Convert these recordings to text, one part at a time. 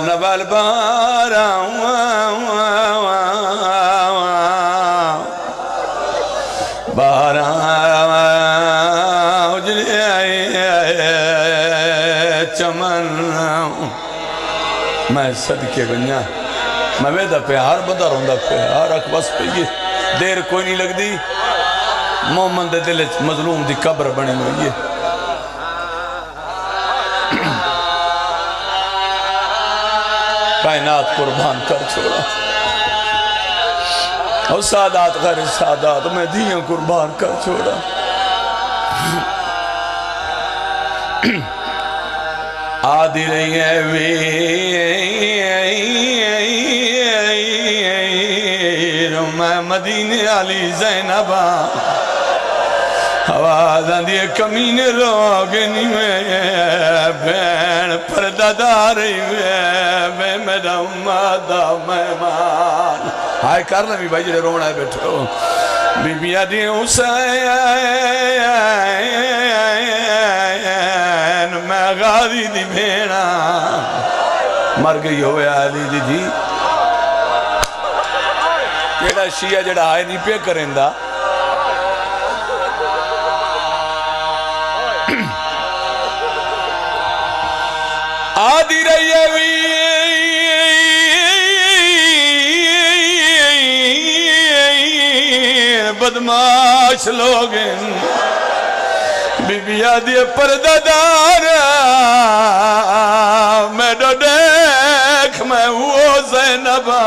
نبال بارا بارا اجلے چمن میں صدقے بنیا میں ویدہ پہ ہر بندہ روندہ پہ ہر اک بس پہ یہ دیر کوئی نہیں لگ دی محمد دل مظلوم دی قبر بنی ہوئی ہے کائنات قربان کر چھوڑا اور سادات غیر سادات میں دیاں قربان کر چھوڑا آدھی رہی ہے ویر میں مدینے علی زینبہ آوازاں دیئے کمینے روگنی میں بین پردہ داری میں میرا امادہ مہمان ہائے کرنا بھی بھائی جڑے رونا ہے بیٹھو بی بی آدھی حسین میں غازی دی بھینا مر گئی ہوئے علی دی دی جڑا شیعہ جڑا آئے نہیں پہ کریں دا آدھی رہی ہے بدماش لوگن بی بی آدھی پردہ دار میں دیکھ میں وہ زینبہ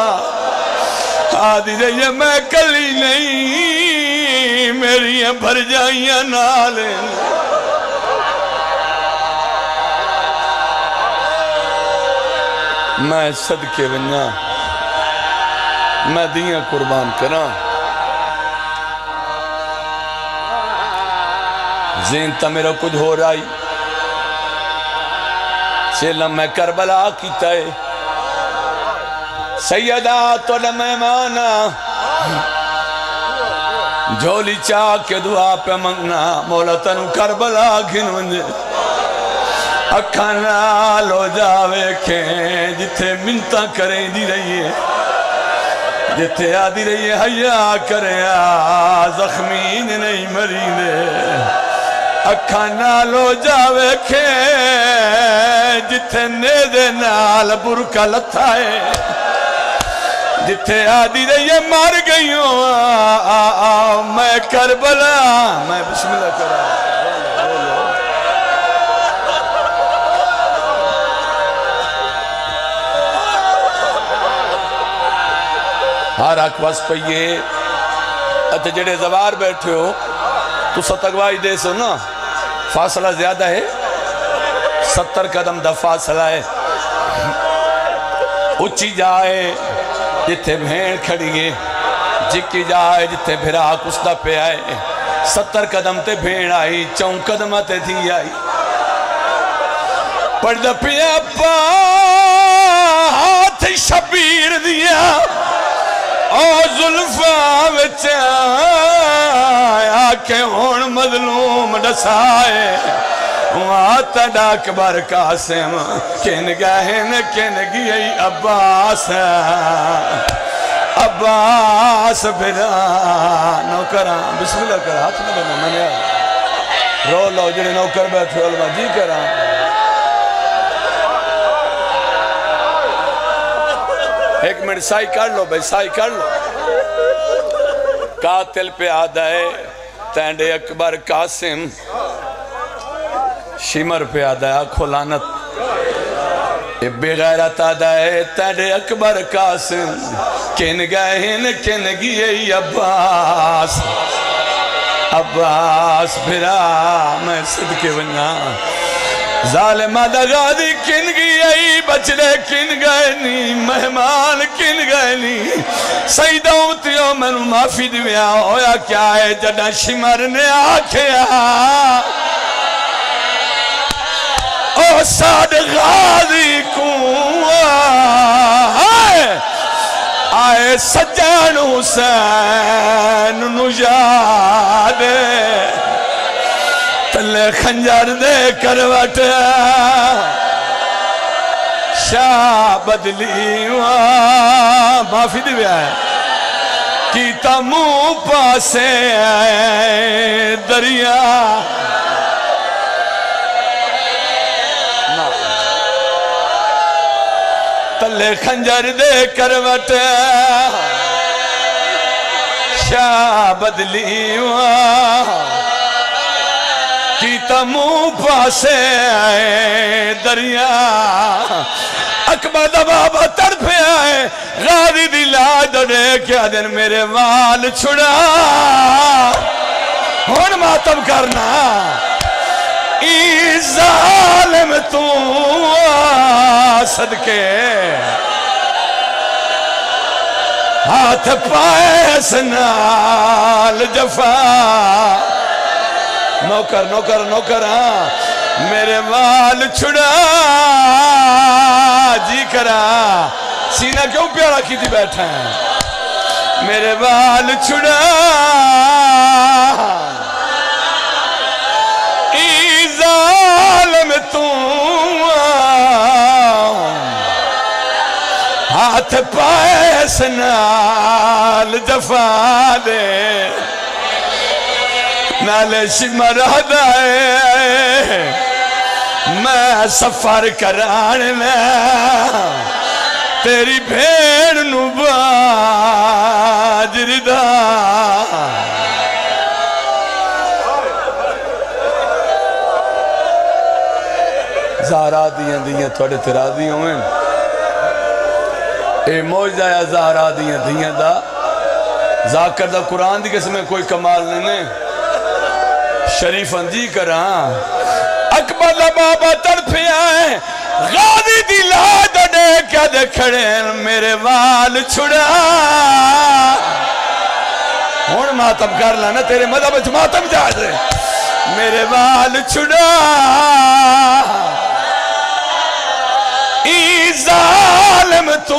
آدھی رہی ہے میں کلی نہیں میری بھر جائیاں نالیں میں صدقے بنیا میں دیاں قربان کرا زین تا میرا کچھ ہو رہی چیلہ میں کربلا کیتا ہے سیدہ تو مہمانا جھولی چاہ کے دعا پہ منگنا مولا تنو کربلا گھن منجے اکھانا لو جاوے کھیں جتے منتہ کریں دی رہی ہے جتے آدھی رہی ہے حیاء کریں زخمین نہیں مرینے اکھانا لو جاوے کھیں جتے نیدے نال برکا لتھائے جتے آدھی رہی ہے مار گئیوں میں کربلا میں بسم اللہ کرا ہر اکواس پہ یہ اچھا جڑے زوار بیٹھے ہو تو ستگوائی دے سو نا فاصلہ زیادہ ہے 70 قدم دا فاصلہ ہے اچھی جائے جتے بھین کھڑی گے جکی جائے جتے بھرا کسدہ پہ آئے 70 قدم تے بھین آئی 4 قدمہ تے تھی آئی پردہ پیا پا ہاتھ شبیر دیا او ظلفہ وچے آکے ہون مظلوم ڈسائے آتا ڈاک بار قاسم کن گہن کن گئی عباس عباس بھرا نوکران بسم اللہ کر ہاتھ میں بنا میں نے رو لو جنہیں نوکر بیٹھے علماء جی کران ایک منٹ سائی کر لو بھائی سائی کر لو قاتل پہ آدھائے تینڈے اکبر قاسم شمر پہ آدھائے کھولانت بے غیرت آدھائے تینڈے اکبر قاسم کن گئین کن گئی عباس عباس بھرا میں صدقے بنیا ظالم آدھا غازی کن گئی بچلے کن گئے نہیں مہمان کن گئے نہیں سیدہ امتیوں میں نو معافی دویا ہویا کیا ہے جڑا شمر نے آکھیا او ساڑھ غازی کو آئے سجن حسین نو یاد تلے خنجر دے کروٹ شاہ بدلی معافی دی بیا ہے کیتا منہ پاسے دریا تلے خنجر دے کروٹ شاہ بدلی کیتا منہ پاسے دریا اکبر دا بابا تڑپے آئے غازی دی لاج دے کیا دن میرے وال چھڑا ہون ماتم کرنا ای ظالم تو صدقے ہاتھ پائے سنال جفا نوکر نوکر نوکر ہاں میرے وال چھڑا جی کرا سینہ کیوں پیارا کی تھی بیٹھا ہے میرے وال چھڑا ای ظالم تو ہاتھ پائے سنال جفا دے نالے شمر ہدائے میں سفر کران میں تیری بھیڑ نو باجر دا زہرا دیاں دیاں تھوڑے تیرا دیاں ہوئے اے موجزہ یا زہرا دیاں دیاں دا ذاکر دا قرآن دی کس میں کوئی کمال نہیں شریف اندی کران اکبر دا بابا تڑپے آئے غازی دی لاد دے کیا دے کھڑے میرے وال چھڑا ہون ماتم کر لانا تیرے مذہب اچھ ماتم جا دے میرے وال چھڑا ای ظالم تو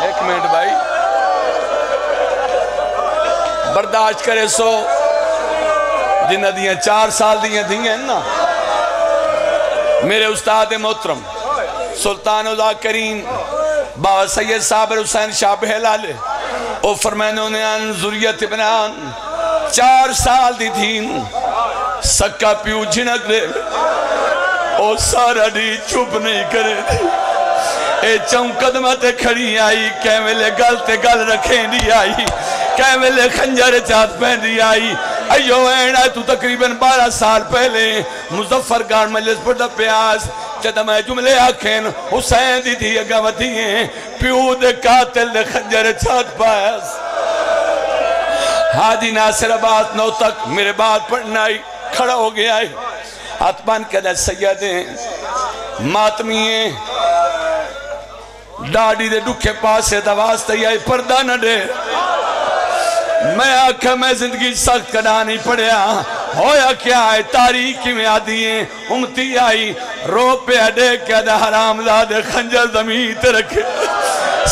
ایک منٹ بھائی برداشت کرے سو جنہ دیاں 4 سال دیاں دیاں نا میرے استاد محترم سلطان ذاکرین بابا سید صابر حسین شاہ بہلالے او فرمینوں نے ان ذریت ابنان 4 سال دی دین سکا پیو جھنک دے او سارا دی چپ نہیں کرے اے چون قدمت کھڑی آئی کیملے گل تے گل رکھیں دی آئی کیملے خنجر چاہت پہن دی آئی ایو اینڈ آئے تو تقریباً 12 سال پہلے مظفر گار مجلس پر دا پیاس جدہ میں جملے آکھیں حسین دی تھی اگاوتی ہیں پیو دے قاتل دے خنجر چاہت پاس حاجی ناصر عباس 9 تک میرے بات پڑھنا آئی کھڑا ہو گیا ہے ہاتھ بان کہتا ہے سیدیں ماتمییں ڈاڑی دے ڈکھے پاس سے دواستے آئی پردہ نہ دے میں آکھا میں زندگی سخت کنا نہیں پڑیا ہویا کیا ہے تاریخی میں آدھی ہیں امتی آئی رو پہ اڈے کیا دے حرام زادے خنجر زمین تے رکھے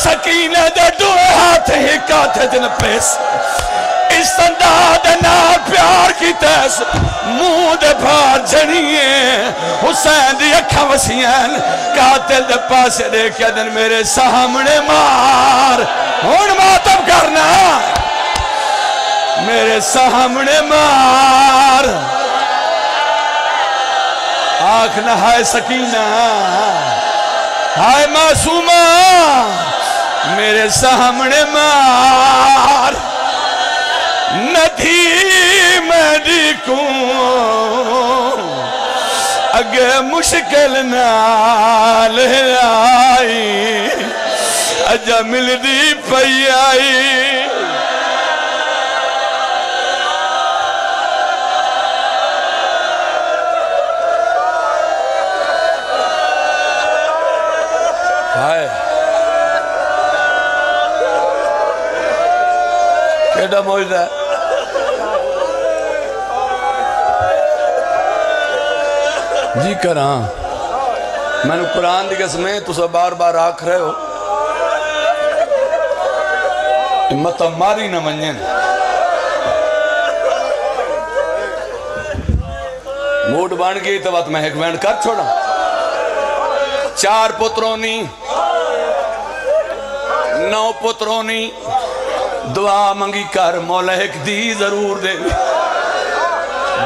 سکینہ دے دوئے ہاتھ ہی کاتے جن پیس استنداد نال پیار کی تیس منہ دے بھار جنیے حسین دی اکھا وسیعین قاتل دے پاسے دے کیا دن میرے سامنے مار ہون ماتم کرنا میرے سامنے مار آنکھ نہ ہائے سکینہ ہائے معصومہ میرے سامنے مار ندھی میری کون اگے مشکل نال آئی اجا مل دی پئی آئی کیڑا موجودہ ہے جی کراں میں نے قرآن دی قسمیں تو سب بار بار آکھ رہے ہو مطلب ماری نہ منین موڈ بن گئی تو بات میں ایک وینڈ کر چھوڑا 4 پترونی 9 پترونی دعا منگی کر مولا ایک دی ضرور دے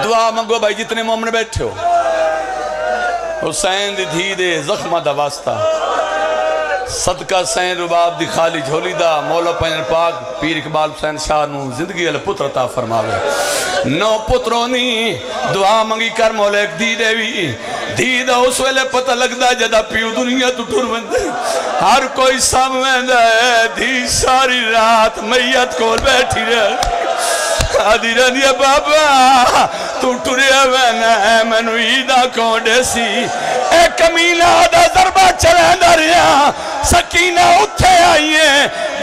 دعا منگو بھائی جتنے مومن بیٹھے ہو حسین دی دھی دے زخمہ دا واسطہ صدقہ سین رباب دی خالی جھولی دا مولا پنجر پاک پیر اقبال حسین شاہ نو زندگی علی پتر عطا فرماوے 9 پترونی دعا منگی کر مولا ایک دی دیوی دی دا اس ویلے پتہ لگدا جدا پیو دنیا تو ٹر بندے ہر کوئی سامویندہ ہے دی ساری رات میت کول بیٹھی رہے آدھی رہنی بابا تو ٹریا وینا ہے منو ایدہ کونڈے سی اے کمینہ دا ضربہ چلیں دریا سکینہ اٹھے آئیے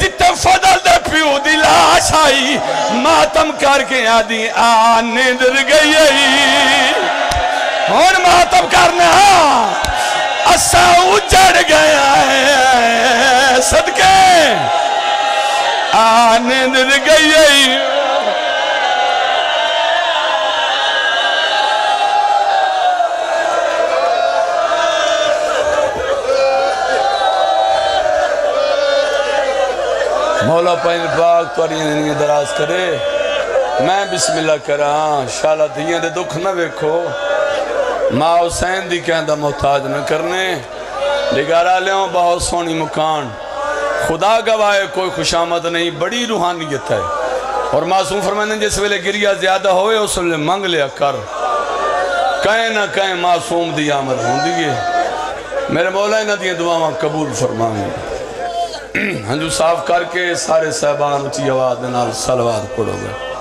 جتے فضل دے پیو دی لاش آئی ماتم کر کے آدھی آنے در گئی اور ماتم کرنا اسا اجڑ گیا ہے صدقے آنے در گئی مولا پہنے پاک تواری انہیں دراز کرے میں بسم اللہ کران شالا دیئے دے دکھ نہ ویکھو ماں حسین دی کہندہ محتاج نہ کرنے لگارہ لیوں بہت سونی مکان خدا گواہ کوئی خوشامد نہیں بڑی روحانیت ہے اور معصوم فرمانے جس ویلے گریہ زیادہ ہوئے اس ویلے منگ لیا کر کہیں نہ کہیں معصوم دی آمد ہوں دیئے میرے مولا نہ دیئے دعا قبول فرمائیں ہنجو صاف کر کے سارے صاحبان اچھی آواز نال صلوات پڑھو گے